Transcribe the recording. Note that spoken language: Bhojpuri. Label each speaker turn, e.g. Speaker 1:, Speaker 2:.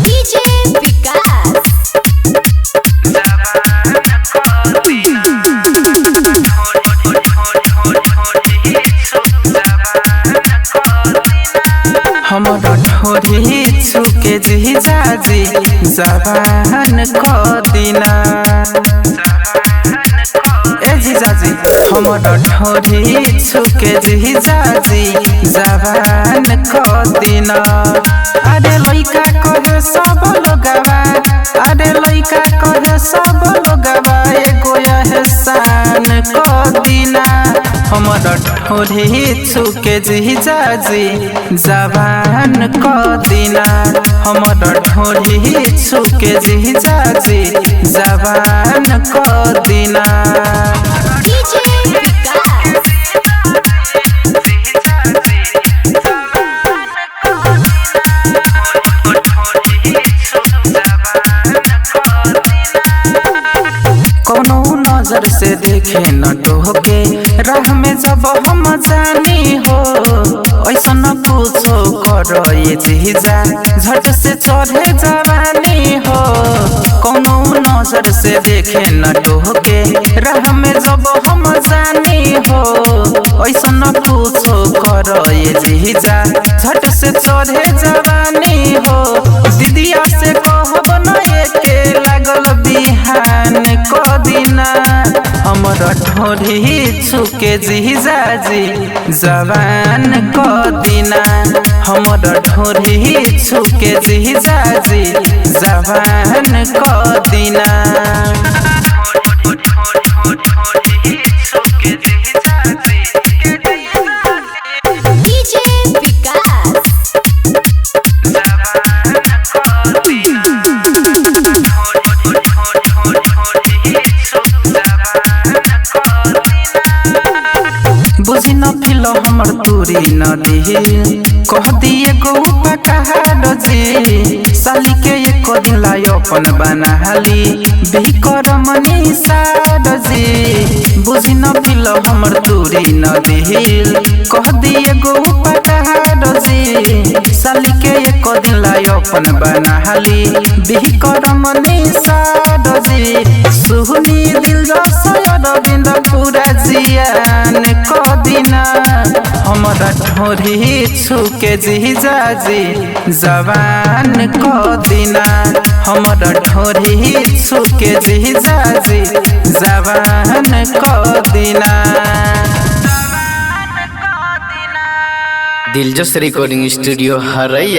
Speaker 1: डीजे विकास
Speaker 2: हमरा ठोरी छुके जीजाजी जवान कदिना ए जीजाजी हमरा ठोरी छुके जीजाजी जवान कदिना अरे लइका कहे सब लोगवा अरे लइका कहे सब लोगवा एगो एहसान कदिना हमरा ठोरी छुके जीजाजी जवान कदिना हमरा ठोरी छुके जीजाजी जवान कदिना
Speaker 1: डीजे विकास
Speaker 2: कौनो नजर से देखे न टोके राह में जब हम जानी हो ऐसा न पूछो करो ये जीजा झट से चढ़े जवानी हो कौनो नजर से देखे न टोके राह में जब हम जानी हो ऐसा न पूछो करो ये जीजा झट से चढ़े जवानी हो दीदिया से कहब न एके लागल बिहान कदिना हमरा ठोरी छुके जीजाजी जवान कदिना हमरा ठोरी छुके जीजाजी जवान कदिना
Speaker 1: डीजे विकास
Speaker 2: बुझी न फिलो हमर तूरी न दिही कह दिए गो पकहाड़ जी साली के एको दिन लाई अपन बनाली भी कर मनी साड़ जी बुझी न फिलो हमर तूरी न दिही कह दिए गो पकहाड़ जी साली के एको दिन लाई अपन बनाली भी कर मनी साड़ जी सुहनी दिल रसयद बिंद पूरा जियान कदिना हमरा ठोरी छुके जीजाजी जवान कदिना हमरा ठोरी छुके जीजाजी जवान कदिना
Speaker 3: दिलजोश रिकॉर्डिंग स्टूडियो हरैया।